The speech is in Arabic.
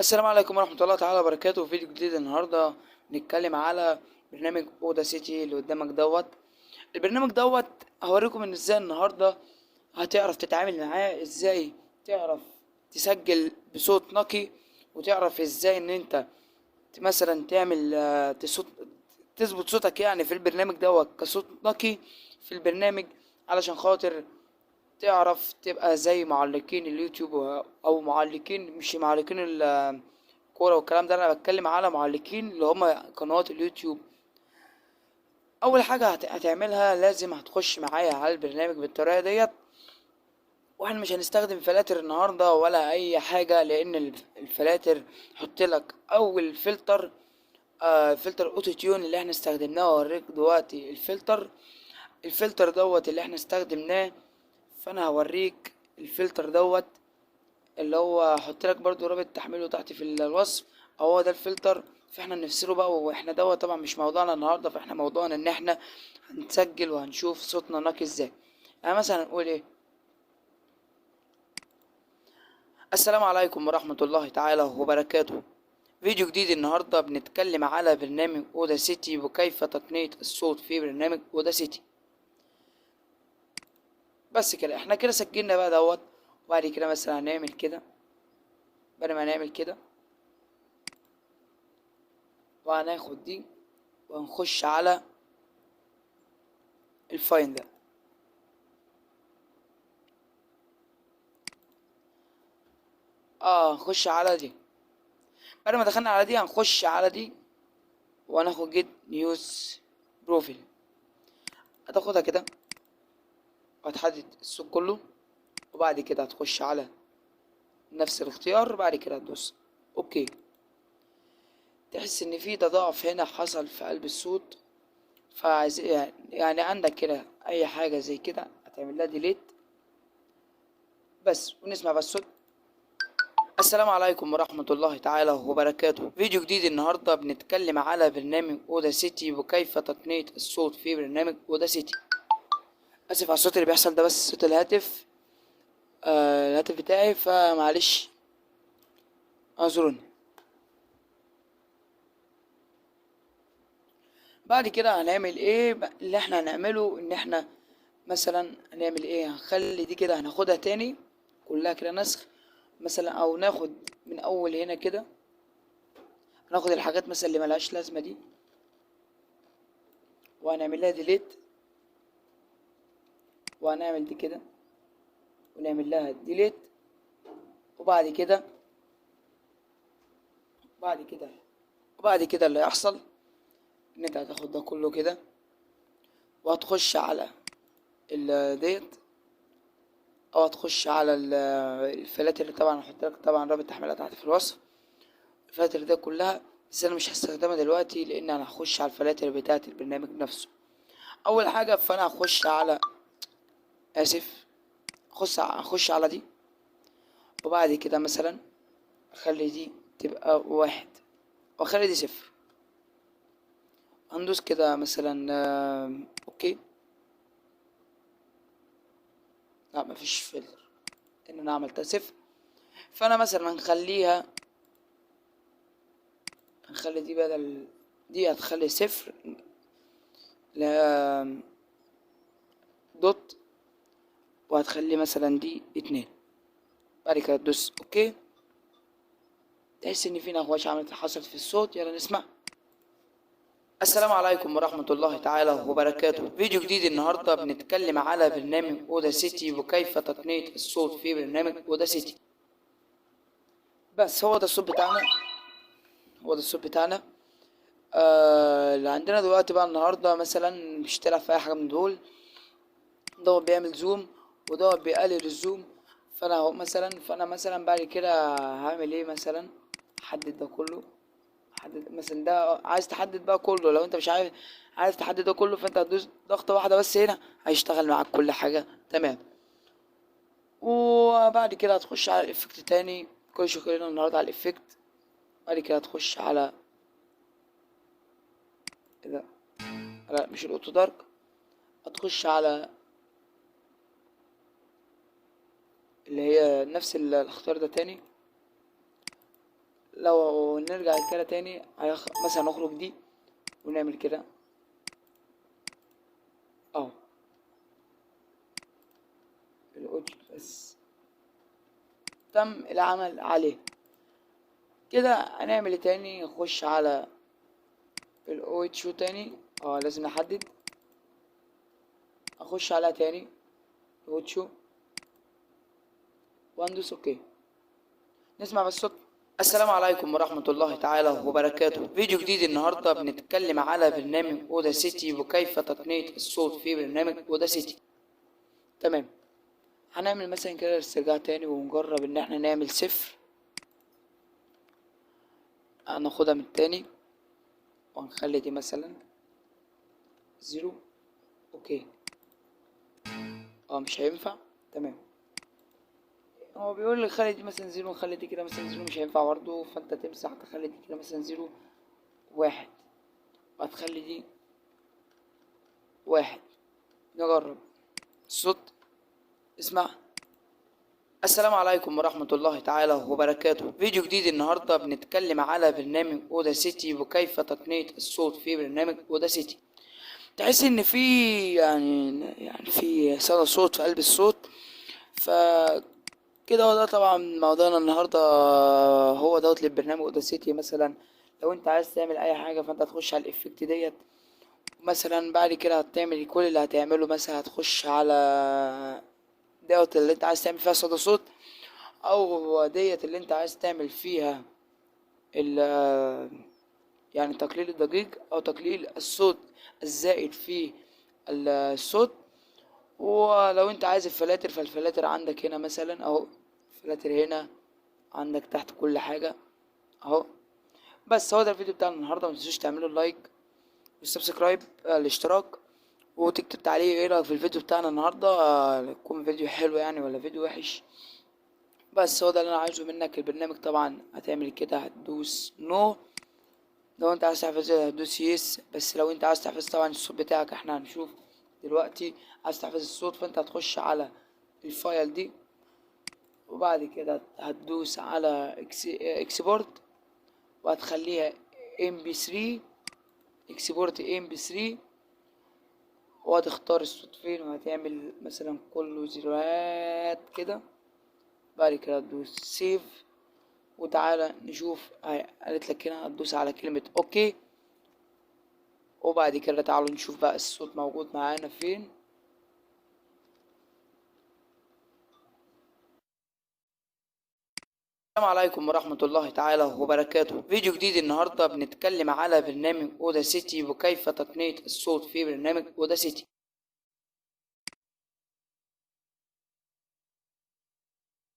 السلام عليكم ورحمة الله تعالى وبركاته. فيديو جديد النهاردة نتكلم على برنامج اودا سيتي اللي قدامك البرنامج هوريكم ان ازاي النهاردة هتعرف تتعامل معاه، ازاي تعرف تسجل بصوت نقي، وتعرف ازاي ان انت مثلا تعمل تظبط صوتك يعني في البرنامج كصوت نقي في البرنامج، علشان خاطر تعرف تبقى زي معلقين اليوتيوب او معلقين، مش معلقين الكورة والكلام ده. انا بتكلم على معلقين اللي هم قنوات اليوتيوب. اول حاجة هتعملها لازم هتخش معايا على البرنامج بالطريقة ديت. واحنا مش هنستخدم فلاتر النهاردة ولا اي حاجة، لان الفلاتر حط لك اول فلتر، فلتر اوتو تيون اللي احنا استخدمناه. اوريك دلوقتي الفلتر اللي احنا استخدمناه. فانا هوريك الفلتر اللي هو هحط لك برضو رابط تحميله تحت في الوصف. هو ده الفلتر. فاحنا نفصله بقى، واحنا طبعا مش موضوعنا النهارده، فاحنا موضوعنا ان احنا هنسجل وهنشوف صوتنا نقي ازاي. يعني مثلا نقول ايه: السلام عليكم ورحمة الله تعالى وبركاته. فيديو جديد النهارده بنتكلم على برنامج اودا سيتي وكيف تقنية الصوت في برنامج اودا سيتي. بس كده احنا كده سجلنا بقى وبعد كده مثلا هنعمل كده. بعد ما نعمل كده وهناخد دي وهنخش على الفاين ده. نخش على دي. بعد ما دخلنا على دي هنخش على دي وهناخد جيت نيوز بروفيل. هتاخدها كده وهتحدد الصوت كله، وبعد كده هتخش على نفس الاختيار، بعد كده هتدوس اوكي. تحس ان في تضاعف هنا حصل في قلب الصوت، فعايز يعني عندك كده اي حاجة زي كده هتعمل لها ديليت بس، ونسمع بس الصوت. السلام عليكم ورحمة الله تعالى وبركاته. فيديو جديد النهاردة بنتكلم على برنامج اودا سيتي وكيف تقنية الصوت في برنامج اودا سيتي. اسف على الصوت اللي بيحصل ده، بس صوت الهاتف، الهاتف بتاعي، فمعلش اعذروني. بعد كده هنعمل ايه اللي احنا هنعمله؟ ان احنا مثلا هنعمل ايه، هنخلي دي كده هناخدها تاني كلها كده نسخ مثلا، او ناخد من اول هنا كده، هناخد الحاجات مثلا اللي ملهاش لازمة دي وهنعمل لها ديليت، وهنعمل دي كده ونعمل لها ديليت. وبعد كده بعد كده وبعد كده اللي هيحصل ان انت هتاخد ده كله كده وهتخش على ديت، او هتخش على الفلاتر اللي طبعا هحط لك طبعا رابط تحميلها تحت في الوصف. الفلاتر دي كلها، بس انا مش هستخدمها دلوقتي لان انا هخش على الفلاتر بتاعه البرنامج نفسه. اول حاجه فانا هخش على اسف هخش على دي، وبعد كده مثلا اخلي دي تبقى 1 واخلي دي 0. هندوس كده مثلا اوكي. لا مفيش فلتر ان انا عملتها 0. فانا مثلا هنخلي دي بدل دي، هتخلي 0 ل دوت، وهتخلي مثلا دي 2. بعد كده تدوس اوكي. تحس ان في نغوش عملت حصلت في الصوت. يلا نسمع. السلام عليكم ورحمة الله تعالى وبركاته. فيديو جديد النهاردة بنتكلم على برنامج اودا سيتي وكيف تقنية الصوت في برنامج اودا سيتي. بس هو ده الصوت بتاعنا. اللي عندنا دلوقتي بقى النهاردة مثلا مش تلعب في اي حاجة من دول. ده بيعمل زوم وده بيقلل الزوم. فانا مثلا بعد كده هعمل ايه؟ مثلا احدد ده كله. حدد مثلا ده، عايز تحدد بقى كله. لو انت مش عايز تحدد ده كله، فانت هتدوس ضغطة واحدة بس هنا هيشتغل معاك كل حاجة تمام. وبعد كده هتخش على الافكت تاني. كل شكرنا النهاردة على الافكت. بعد كده هتخش على ده، لا مش الاوتو دارك. هتخش على اللي هي نفس الاختيار ده تاني، لو نرجع كده تاني مثلا نخرج دي ونعمل كده اهو الاوديو بس تم العمل عليه. كده هنعمل ايه تاني؟ نخش على الاوديو تاني، لازم نحدد. اخش عليها تاني الاوديو واندوس اوكي، نسمع بس صوت. السلام عليكم ورحمة الله تعالى وبركاته. فيديو جديد النهاردة بنتكلم على برنامج اوداسيتي وكيف تقنية الصوت في برنامج اوداسيتي. تمام، هنعمل مثلا كده استرجاع تاني ونجرب ان احنا نعمل صفر. هناخدها من التاني وهنخلي دي مثلا زيرو اوكي. مش هينفع. تمام، هو بيقول لي خلي دي مثلا زيرو ونخلي دي كده مثلا زيرو، مش هينفع برضه. فانت تمسح تخلي دي كده مثلا زيرو واحد وهتخلي دي واحد. نجرب الصوت، اسمع. السلام عليكم ورحمة الله تعالى وبركاته. فيديو جديد النهاردة بنتكلم على برنامج اوداسيتي وكيف تقنية الصوت في برنامج اوداسيتي. تحس ان في يعني في صدى صوت في قلب الصوت. ف كده هو ده طبعا موضوعنا النهاردة، هو دوت للبرنامج اوداسيتي. مثلا لو انت عايز تعمل اي حاجة فانت هتخش على الافكت ديت، مثلا بعد كده هتعمل كل اللي هتعمله. مثلا هتخش على دوت اللي انت عايز تعمل فيها صدى صوت، او ديت اللي انت عايز تعمل فيها يعني تقليل الضجيج او تقليل الصوت الزائد في الصوت. ولو انت عايز الفلاتر فالفلاتر عندك هنا مثلا اهو، فلاتر هنا عندك تحت كل حاجة اهو. بس هو ده الفيديو بتاعنا النهارده. متنسوش تعملوا اللايك والسبسكرايب، الاشتراك، وتكتب تعليق ايه رايك في الفيديو بتاعنا النهارده، يكون فيديو حلو يعني ولا فيديو وحش. بس هو ده اللي انا عايزه منك. البرنامج طبعا هتعمل كده، هتدوس نو لو انت عايز تحفظ، هتدوس يس. بس لو انت عايز تحفظ طبعا الصوت بتاعك، احنا هنشوف دلوقتي. عايز تحفظ الصوت فانت هتخش على الفايل دي وبعد كده هتدوس على اكسبورت وهتخليها MP3، اكسبورت MP3، وهتختار الصوت فين وهتعمل مثلا كله زيروات كده. بعد كده تدوس سيف وتعالى نشوف. قالت لك هنا هتدوس على كلمة اوكي، وبعد كده تعالوا نشوف بقى الصوت موجود معانا فين. السلام عليكم ورحمة الله تعالى وبركاته. فيديو جديد النهاردة بنتكلم على برنامج اوداسيتي وكيف تقنية الصوت في برنامج اوداسيتي.